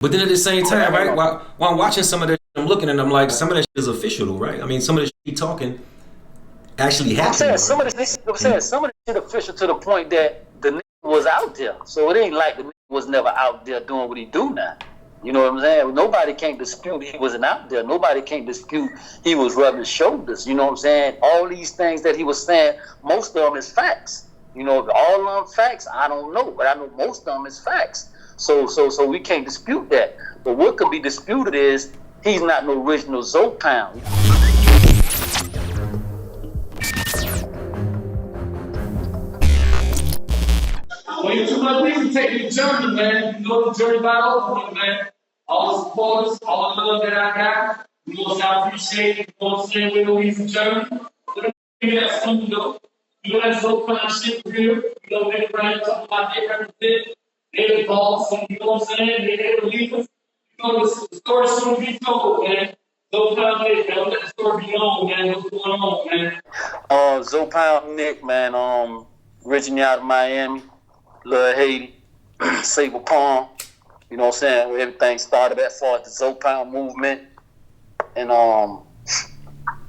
But then at the same time, right, while I'm watching some of that, I'm looking and I'm like, some of that shit is official, though, right? I mean, some of the shit he talking actually happened. I'm saying some of this shit official to the point that the nigga was out there. So it ain't like the nigga was never out there doing what he do now. You know what I'm saying? Nobody can't dispute he wasn't out there. Nobody can't dispute he was rubbing shoulders. You know what I'm saying? All these things that he was saying, most of them is facts. You know, all of them facts, I don't know, but I know most of them is facts. So we can't dispute that. But what could be disputed is he's not no original Zoe Pound. Well, you too much reason to take the journey, man. You know the journey by over, man. All the supporters, all the love that I got, you know, so I appreciate it. You know what I'm saying? We know he's a journey. Give me that something, though. You know that Zoe Pound shit real. You know, they right talking about they represent. They're the boss, and you know what I'm saying? They're the leaders. You know, the story soon be told, man. Zoe Pound Nick, man. Let the story be known, man. What's going on, man? Zoe Pound Nick, man. Originally out of Miami, Lil Haiti, Sable Palm. You know what I'm saying? Where everything started as far as the Zoe Pound movement. And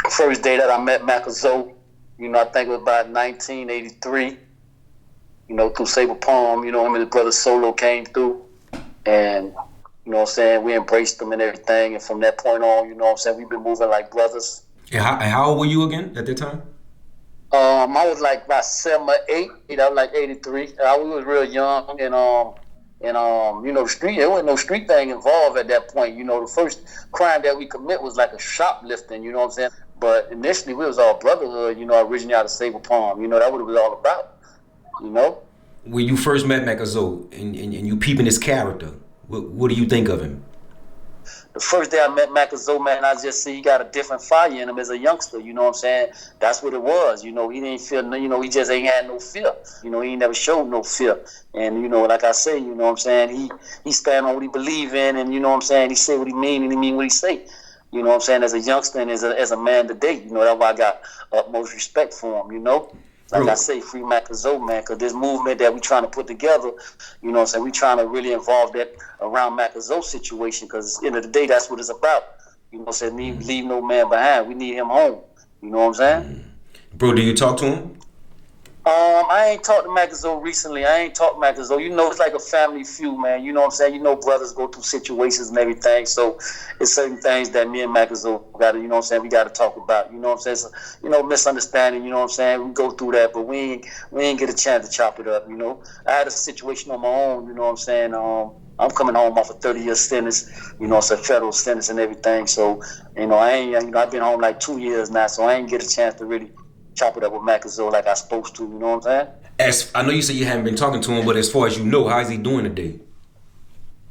first day that I met Mac A Zoe, you know, I think it was about 1983. You know, through Sable Palm, you know, him and his brother Solo came through. And, you know what I'm saying, we embraced them and everything. And from that point on, you know what I'm saying, we've been moving like brothers. And how old were you again at that time? I was like about 7 or 8. You know, like 83. We was real young, and you know, the street. There wasn't no street thing involved at that point. You know, the first crime that we commit was like a shoplifting. You know what I'm saying? But initially, we was all brotherhood. You know, originally out of Sable Palm. You know, that's what it was all about. You know. When you first met Mac A Zoe and you peeping his character, what do you think of him? The first day I met Mac A Zoe, man, I just see he got a different fire in him as a youngster, you know what I'm saying? That's what it was, you know, he didn't feel, you know, he just ain't had no fear. You know, he ain't never showed no fear. And, you know, like I say, you know what I'm saying, he stand on what he believe in, and, you know what I'm saying, he say what he mean and he mean what he say. You know what I'm saying, as a youngster and as a man today, you know, that's why I got utmost respect for him, you know? Like I say, free Mac A Zoe, man, because this movement that we trying to put together, you know what I'm saying, we trying to really involve that around Mac A Zoe situation, because at the end of the day, that's what it's about. You know what I'm saying, leave no man behind. We need him home. You know what I'm saying? Bro, do you talk to him? I ain't talked to Mac A Zoe recently. I ain't talked to Mac A Zoe. You know, it's like a family feud, man. You know what I'm saying? You know, brothers go through situations and everything. So it's certain things that me and Mac A Zoe got to, you know what I'm saying, we got to talk about. You know what I'm saying? So, you know, misunderstanding, you know what I'm saying? We go through that, but we ain't get a chance to chop it up, you know? I had a situation on my own, you know what I'm saying? I'm coming home off a 30-year sentence, you know, it's a federal sentence and everything. So, you know, I've been home like 2 years now, so I ain't get a chance to really chop it up with Mac A Zoe like I supposed to, you know what I'm saying? I know you said you haven't been talking to him, but as far as you know, how's he doing today?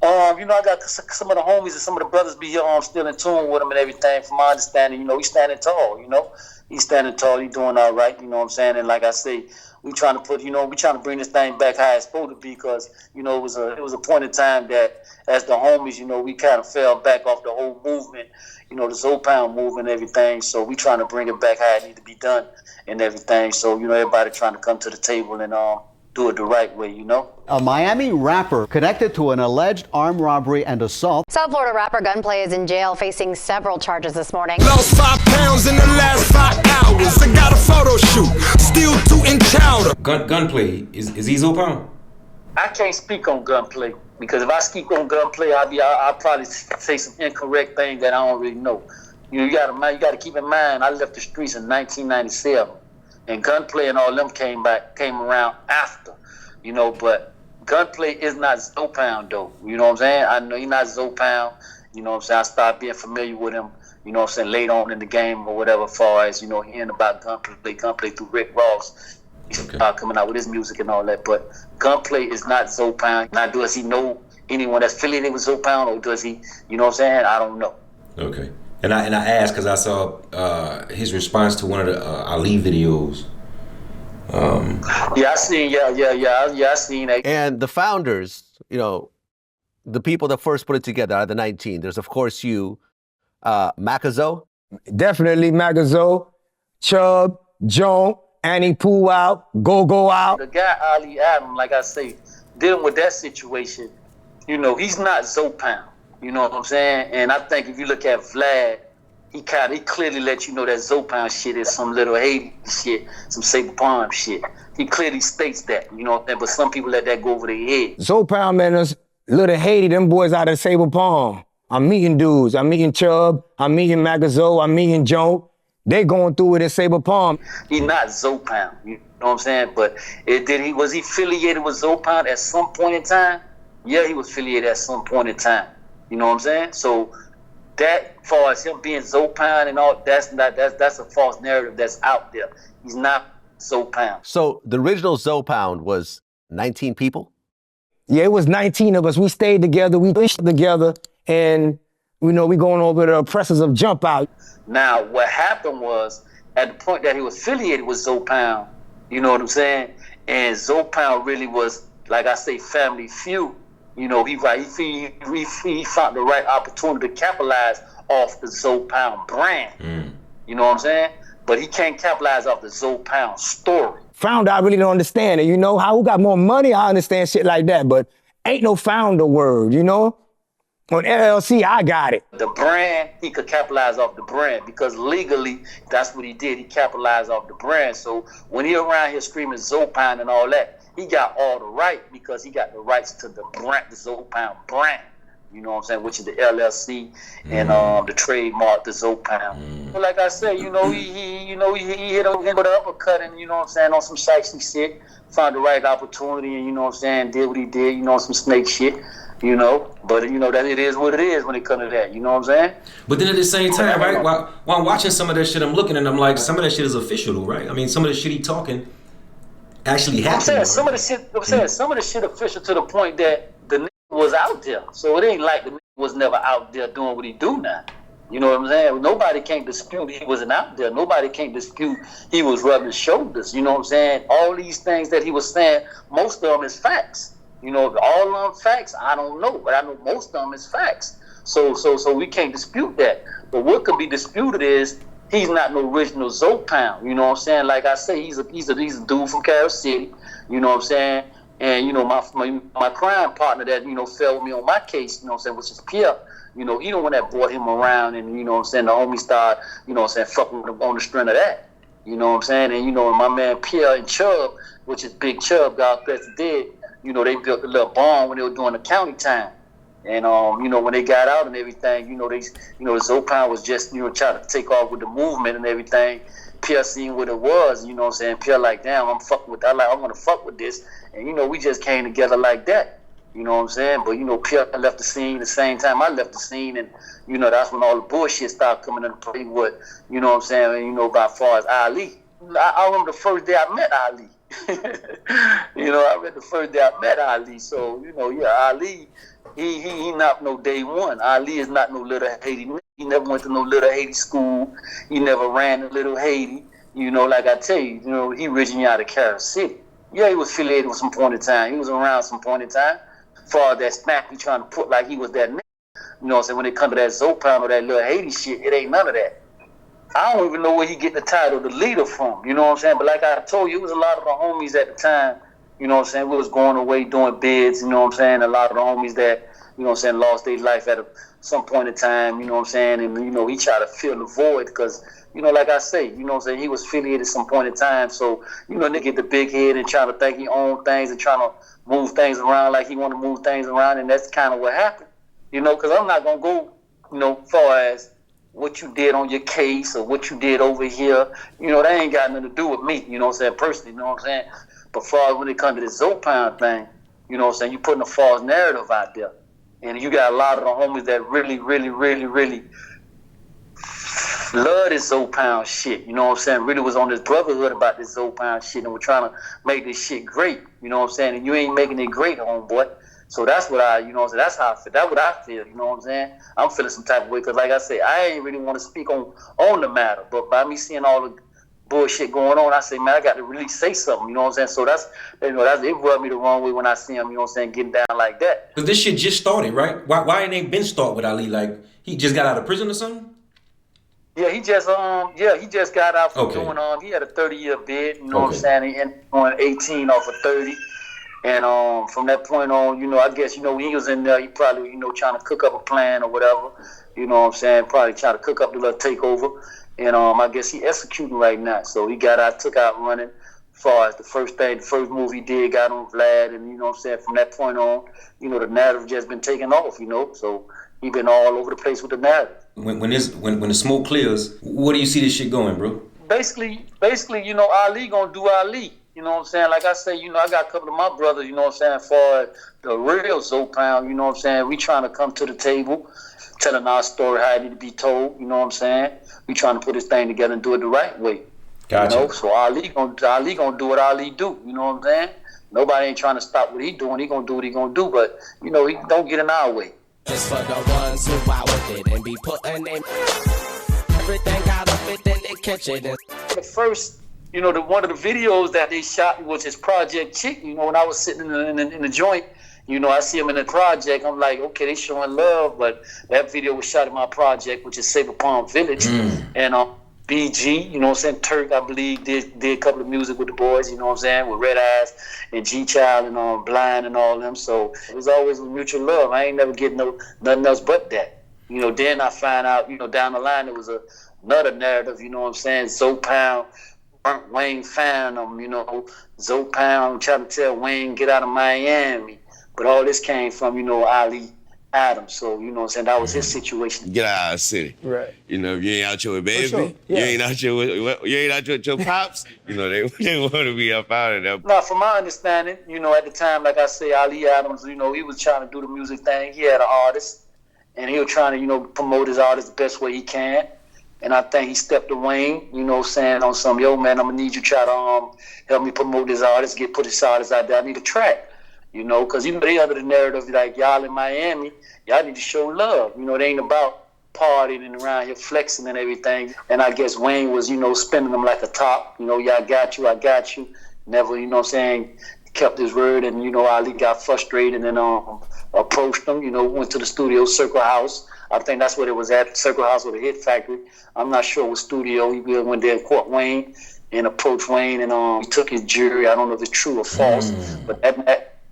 You know, I got some of the homies and some of the brothers be still in tune with him and everything. From my understanding, you know, he's standing tall, you know. He's standing tall, he's doing all right, you know what I'm saying? And like I say, we trying to bring this thing back how it's supposed to be, because, you know, it was a point in time that as the homies, you know, we kind of fell back off the whole movement, you know, the Zoe Pound movement and everything. So we trying to bring it back how it need to be done and everything. So, you know, everybody trying to come to the table and do it the right way, you know? A Miami rapper connected to an alleged armed robbery and assault. South Florida rapper Gunplay is in jail facing several charges this morning. Lost 5 pounds in the last 5 hours. I got a photo shoot, still 2 in chowder. Gunplay, is he Zoe Pound? I can't speak on Gunplay, because if I speak on Gunplay, I'll probably say some incorrect things that I don't really know. You gotta keep in mind, I left the streets in 1997. And Gunplay and all them came around after, you know, but Gunplay is not Zoe Pound, though. You know what I'm saying? I know he's not Zoe Pound. You know what I'm saying? I started being familiar with him, you know what I'm saying, late on in the game or whatever, as far as, you know, hearing about Gunplay through Rick Ross. He started coming out with his music and all that. But Gunplay is not Zoe Pound. Now, does he know anyone that's affiliated with Zoe Pound, or does he, you know what I'm saying? I don't know. Okay. And I asked because I saw his response to one of the Ali videos. I seen that. And the founders, you know, the people that first put it together are the 19. There's, of course, you, Mac A Zoe. Definitely Mac A Zoe, Chubb, Joan, Annie Pooh out, Go out. The guy Ali Adam, like I say, dealing with that situation, you know, he's not Zoe Pound. You know what I'm saying? And I think if you look at Vlad, he clearly let you know that Zoe Pound shit is some little Haiti shit, some Saber Palm shit. He clearly states that, you know what I'm saying? But some people let that go over their head. Zoe Pound, man, us little Haiti, them boys out of Saber Palm. I'm meeting dudes. I'm meeting Chubb. I'm meeting Mac A Zoe. I'm meeting Joe. They going through it in Saber Palm. He not Zoe Pound, you know what I'm saying? But was he affiliated with Zoe Pound at some point in time? Yeah, he was affiliated at some point in time. You know what I'm saying? So that, far as him being Zoe Pound and all, that's a false narrative that's out there. He's not Zoe Pound. So the original Zoe Pound was 19 people? Yeah, it was 19 of us. We stayed together. We pushed together. And, you know, we going over the oppressors of Jump Out. Now, what happened was, at the point that he was affiliated with Zoe Pound, you know what I'm saying? And Zoe Pound really was, like I say, family feud. You know, he found the right opportunity to capitalize off the Zoe Pound brand. You know what I'm saying? But he can't capitalize off the Zoe Pound story. Founder, I really don't understand it. You know, who got more money, I understand shit like that. But ain't no founder word, you know? On LLC, I got it. The brand, he could capitalize off the brand because legally, that's what he did. He capitalized off the brand. So when he around here screaming Zoe Pound and all that, he got all the right because he got the rights to the brand, the Zoe Pound brand. You know what I'm saying? Which is the LLC and the trademark, the Zoe Pound. But like I said, you know, he hit him with an uppercut and, you know what I'm saying, on some shicey shit. Found the right opportunity and, you know what I'm saying, did what he did, you know, some snake shit. You know, but you know that it is what it is when it comes to that. You know what I'm saying? But then at the same time, right? While I'm watching some of that shit, I'm looking and I'm like, some of that shit is official, though, right? I mean, some of the shit he talking actually happened. I'm saying some of the shit official to the point that the nigga was out there. So it ain't like the nigga was never out there doing what he do now. You know what I'm saying? Nobody can't dispute he wasn't out there. Nobody can't dispute he was rubbing shoulders. You know what I'm saying? All these things that he was saying, most of them is facts. You know, all of them facts, I don't know, but I know most of them is facts. So we can't dispute that. But what could be disputed is he's not no original Zoe Pound. You know what I'm saying? Like I say, he's a dude from Carol City. You know what I'm saying? And you know my crime partner that you know fell with me on my case. You know what I'm saying? Which is Pierre. You know, he the one that brought him around, and you know what I'm saying. The homie started, you know what I'm saying, fucking with him on the strength of that. You know what I'm saying? And you know my man Pierre and Chubb, which is Big Chubb, God bless the dead. You know, they built a little bond when they were doing the county time. And, you know, when they got out and everything, the Zoe Pound was just, you know, trying to take off with the movement and everything. Pierre seen what it was, you know what I'm saying? Pierre like, damn, I'm fucking with that. I want to fuck with this. And, you know, we just came together like that. You know what I'm saying? But, you know, Pierre left the scene the same time I left the scene. And, you know, that's when all the bullshit started coming into play with, you know what I'm saying? And, you know, by far as Ali. I remember the first day I met Ali. You know, I read the first day I met Ali. So, you know, yeah, Ali, he not no day one. Ali is not no little Haiti. He never went to no little Haiti school. He never ran to little Haiti. You know, like I tell you, you know, he originally out of Carol City. Yeah, he was affiliated with some point in time. He was around some point in time. For that smack, he trying to put like he was that nigga. You know what I'm saying? When it comes to that Zoe Pound or that little Haiti shit, it ain't none of that. I don't even know where he get the title, the leader from, you know what I'm saying? But like I told you, it was a lot of the homies at the time, you know what I'm saying? We was going away doing bids, you know what I'm saying? A lot of the homies that, you know what I'm saying, lost their life at some point in time, you know what I'm saying? And, you know, he tried to fill the void because, you know, like I say, you know what I'm saying, he was affiliated some point in time. So, you know, they get the big head and trying to think he owned things and trying to move things around like he want to move things around. And that's kind of what happened, you know, because I'm not going to go, you know, far as what you did on your case or what you did over here, you know, that ain't got nothing to do with me, you know what I'm saying, personally, you know what I'm saying? But far as when it comes to the Zoe Pound thing, you know what I'm saying, you putting a false narrative out there. And you got a lot of the homies that really love this Zoe Pound shit, you know what I'm saying, really was on this brotherhood about this Zoe Pound shit and were trying to make this shit great, you know what I'm saying, and you ain't making it great, homeboy. So that's what you know what I'm saying, that's how I feel, that's what I feel, you know what I'm saying? I'm feeling some type of way, because like I say, I ain't really want to speak on the matter, but by me seeing all the bullshit going on, I say, man, I got to really say something, you know what I'm saying? So that's, you know, it rubbed me the wrong way when I see him, you know what I'm saying, getting down like that. Because this shit just started, right? Why ain't they been start with Ali? Like, he just got out of prison or something? Yeah, he just got out from doing he had a 30-year bid, you know what I'm saying, he ended on 18 off of 30. And from that point on, I guess, when he was in there, he probably, trying to cook up a plan or whatever. You know what I'm saying? Probably trying to cook up the little takeover. And I guess he executing right now. So he took out running. As far as the first move he did, got on Vlad, and from that point on, the narrative just been taking off, So he been all over the place with the narrative. When the smoke clears, where do you see this shit going, bro? Basically, Ali gonna do Ali. You know what I'm saying? Like I say, I got a couple of my brothers, for the real Zoe Pound, we trying to come to the table, telling our story how it need to be told, We trying to put this thing together and do it the right way. Gotcha. So Ali gonna do what Ali do, you know what I'm saying? Nobody ain't trying to stop what he doing. He gonna do what he gonna do, but, he don't get in our way. Just for the ones who out with it and be putting in everything out of it, then they catch it. The first, one of the videos that they shot was his Project Chick. When I was sitting in the joint, I see him in the project. I'm like, okay, they showing love, but that video was shot in my project, which is Sabre Palm Village, and BG, Turk, I believe, did a couple of music with the boys, with Red Eyes and G Child and Blind and all them. So it was always mutual love. I ain't never get nothing else but that. Then I find out, down the line, there was another narrative, Zoe Pound, burnt Wayne Phantom, Zoe Pound trying to tell Wayne, get out of Miami. But all this came from, Ali Adams. So, that was his situation. Get out of the city. Right. If you ain't out here with baby, sure. Yeah. you ain't out here with your pops, they want to be up out of there. Now, from my understanding, at the time, like I say, Ali Adams, he was trying to do the music thing. He had an artist, and he was trying to, promote his artist the best way he can. And I think he stepped to Wayne, saying on some, yo, man, I'm going to need you to try to help me promote this artist, put his artist out there. I need a track. Because they under the narrative like y'all in Miami, y'all need to show love. It ain't about partying and around here flexing and everything. And I guess Wayne was, spinning them like a top. Y'all got you, I got you. Never, kept his word. And Ali got frustrated and approached him. Went to the studio, Circle House. I think that's what it was at, Circle House or the Hit Factory. I'm not sure what studio. He went there and caught Wayne and approached Wayne and he took his jury. I don't know if it's true or false, but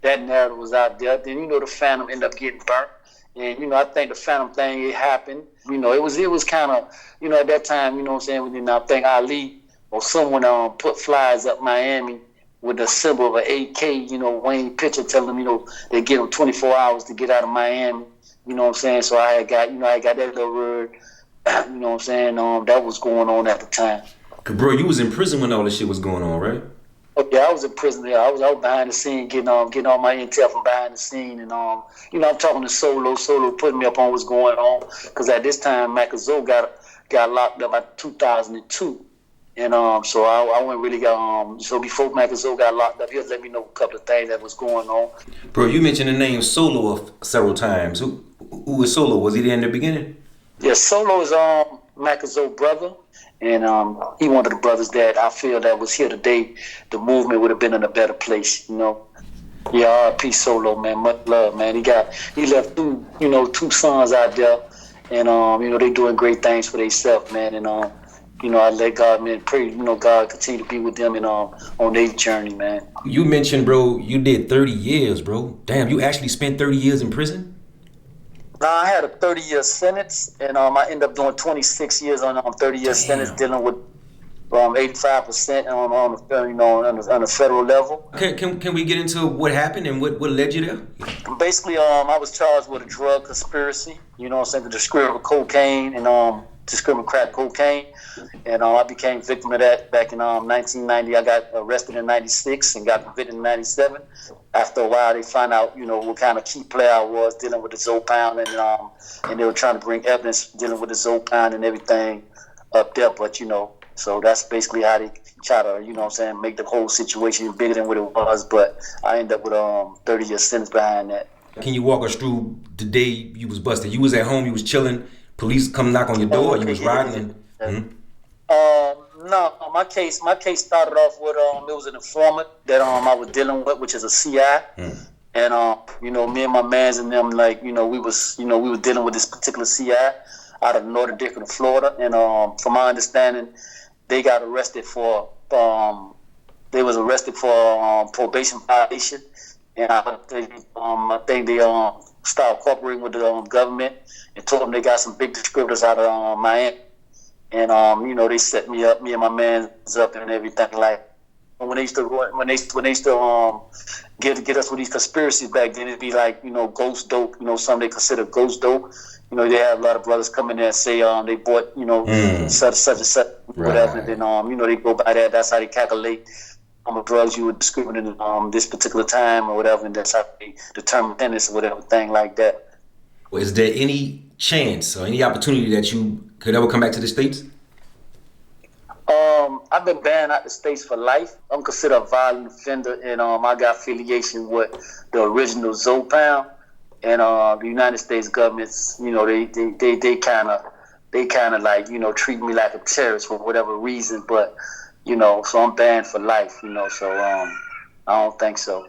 that narrative was out there. Then, the Phantom ended up getting burnt. And, I think the Phantom thing, it happened. It was kind of, at that time, I think Ali or someone put flyers up Miami with the symbol of an AK, Wayne picture telling them, they give him 24 hours to get out of Miami. So I had got that little word, that was going on at the time. Bro, you was in prison when all this shit was going on, right? Yeah, I was in prison there. I was behind the scene, getting all my intel from behind the scene, and I'm talking to Solo putting me up on what's going on, because at this time Mac A Zoe got locked up in 2002, and so I wouldn't really so before Mac A Zoe got locked up, he was let me know a couple of things that was going on. Bro, you mentioned the name Solo several times. Who was Solo? Was he there in the beginning? Yeah, Solo is Mac A Zoe brother. And he one of the brothers that I feel that was here today, the movement would have been in a better place, Yeah, R.I.P. Solo, man, much love, man. He left two sons out there, and they doing great things for themselves, man. And I let God, man, pray, God continue to be with them and on their journey, man. You mentioned, bro, you did 30 years, bro. Damn, you actually spent 30 years in prison? Now, I had a 30-year sentence, and I ended up doing 26 years on 30-year sentence, dealing with 85% on the federal level. Can we get into what happened and what led you there? Basically, I was charged with a drug conspiracy, to distribute cocaine and distribute crack cocaine, and I became victim of that back in 1990. I got arrested in 96 and got convicted in 97. After a while, they found out, what kind of key player I was dealing with the Zoe Pound, and they were trying to bring evidence dealing with the Zoe Pound and everything up there. But, so that's basically how they try to, make the whole situation bigger than what it was. But I ended up with 30-year sentence behind that. Can you walk us through the day you was busted? You was at home, you was chilling, police come knock on your door, you was riding? No, my case started off with it was an informant that I was dealing with, which is a CI, and me and my mans and them, we were dealing with this particular CI out of the Northern District of Florida, and from my understanding, they got arrested for probation violation, and I think they started cooperating with the government and told them they got some big distributors out of Miami, and you know, they set me up, me and my mans up and everything. Like when they used to get us with these conspiracies back then, it'd be like, you know, ghost dope, you know, something they consider ghost dope. You know, they have a lot of brothers come in there and say they bought, you know, such and such, whatever. And then you know, they go by that. That's how they calculate how much drugs you were distributing this particular time or whatever, and that's how they determine tennis or whatever thing like that. Well, is there any chance or any opportunity that you could ever come back to the States? I've been banned out the States for life. I'm considered a violent offender, and I got affiliation with the original Zoe Pound, and the United States government's, you know, they kind of like, you know, treat me like a terrorist for whatever reason, but you know, so I'm banned for life, you know, so I don't think so.